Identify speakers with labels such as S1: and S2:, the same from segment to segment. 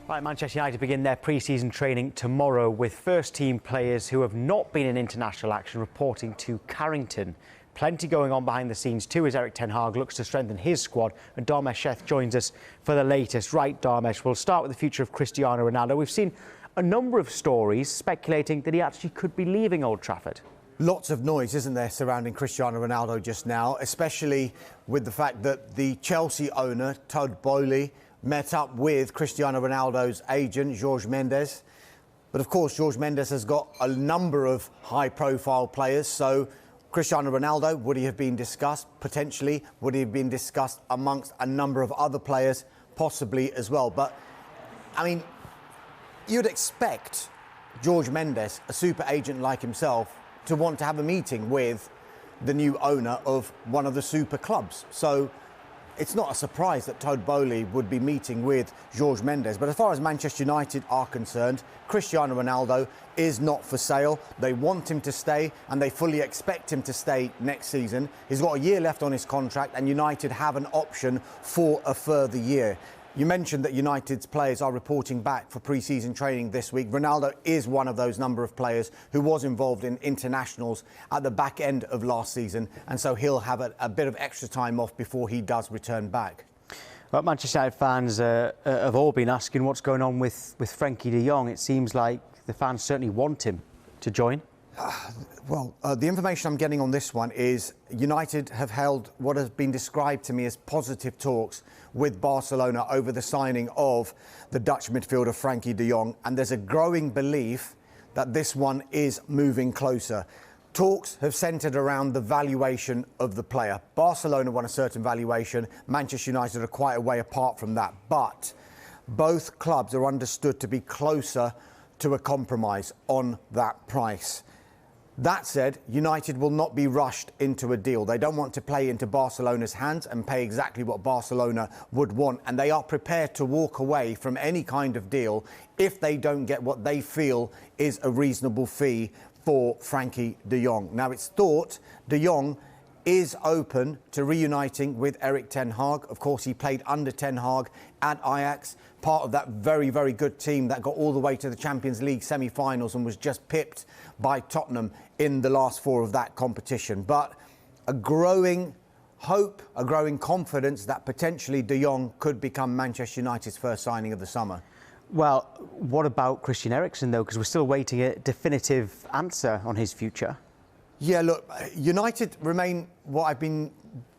S1: Right, Manchester United begin their pre-season training tomorrow with first-team players who have not been in international action reporting to Carrington. Plenty going on behind the scenes too as Erik ten Hag looks to strengthen his squad, and Dharmesh Sheth joins us for the latest. Right, Dharmesh, we'll start with the future of Cristiano Ronaldo. We've seen a number of stories speculating that he actually could be leaving Old Trafford.
S2: Lots of noise, isn't there, surrounding Cristiano Ronaldo just now, especially with the fact that the Chelsea owner, Todd Boehly, met up with Cristiano Ronaldo's agent, Jorge Mendes. But of course, Jorge Mendes has got a number of high-profile players, so Cristiano Ronaldo, would he have been discussed? Potentially. Would he have been discussed amongst a number of other players? Possibly as well. But, I mean, you'd expect Jorge Mendes, a super agent like himself, to want to have a meeting with the new owner of one of the super clubs. So it's not a surprise that Todd Boehly would be meeting with Jorge Mendes. But as far as Manchester United are concerned, Cristiano Ronaldo is not for sale. They want him to stay and they fully expect him to stay next season. He's got a year left on his contract and United have an option for a further year. You mentioned that United's players are reporting back for pre-season training this week. Ronaldo is one of those number of players who was involved in internationals at the back end of last season, and so he'll have a bit of extra time off before he does return back.
S1: Well, Manchester United fans have all been asking what's going on with Frenkie de Jong. It seems like the fans certainly want him to join.
S2: The information I'm getting on this one is United have held what has been described to me as positive talks with Barcelona over the signing of the Dutch midfielder Frenkie de Jong, and there's a growing belief that this one is moving closer. Talks have centred around the valuation of the player. Barcelona want a certain valuation, Manchester United are quite a way apart from that, but both clubs are understood to be closer to a compromise on that price. That said, United will not be rushed into a deal. They don't want to play into Barcelona's hands and pay exactly what Barcelona would want. And they are prepared to walk away from any kind of deal if they don't get what they feel is a reasonable fee for Frenkie de Jong. Now, it's thought de Jong is open to reuniting with Erik ten Hag. Of course, he played under ten Hag at Ajax, part of that very, very good team that got all the way to the Champions League semi-finals and was just pipped by Tottenham in the last four of that competition. But a growing hope, a growing confidence that potentially de Jong could become Manchester United's first signing of the summer.
S1: Well, what about Christian Eriksen, though? Because we're still waiting a definitive answer on his future.
S2: Yeah, look, United remain, what I've been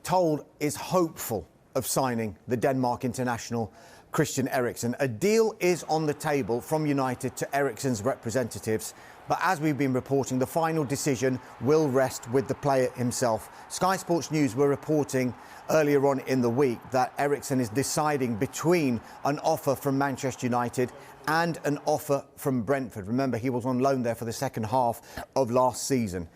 S2: told, is hopeful of signing the Denmark international Christian Eriksen. A deal is on the table from United to Eriksen's representatives, but as we've been reporting, the final decision will rest with the player himself. Sky Sports News were reporting earlier on in the week that Eriksen is deciding between an offer from Manchester United and an offer from Brentford. Remember, he was on loan there for the second half of last season.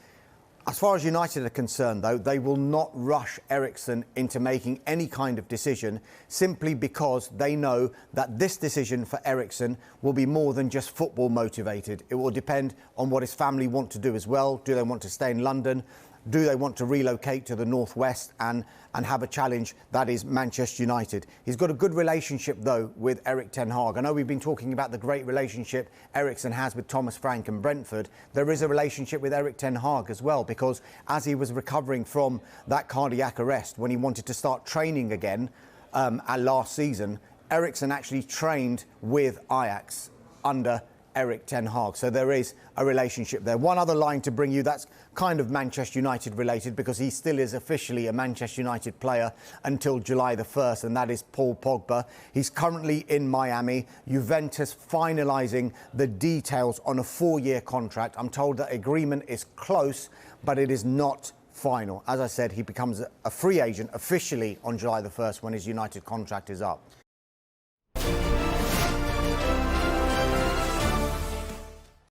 S2: As far as United are concerned, though, they will not rush Eriksen into making any kind of decision simply because they know that this decision for Eriksen will be more than just football motivated. It will depend on what his family want to do as well. Do they want to stay in London? Do they want to relocate to the northwest and have a challenge that is Manchester United? He's got a good relationship, though, with Erik ten Hag. I know we've been talking about the great relationship Eriksen has with Thomas Frank and Brentford. There is a relationship with Erik ten Hag as well, because as he was recovering from that cardiac arrest when he wanted to start training again last season, Eriksen actually trained with Ajax under Erik ten Hag. So there is a relationship there. One other line to bring you that's kind of Manchester United related, because he still is officially a Manchester United player until July the 1st, and that is Paul Pogba. He's currently in Miami. Juventus finalising the details on a 4-year contract. I'm told that agreement is close, but it is not final. As I said, he becomes a free agent officially on July the 1st when his United contract is up.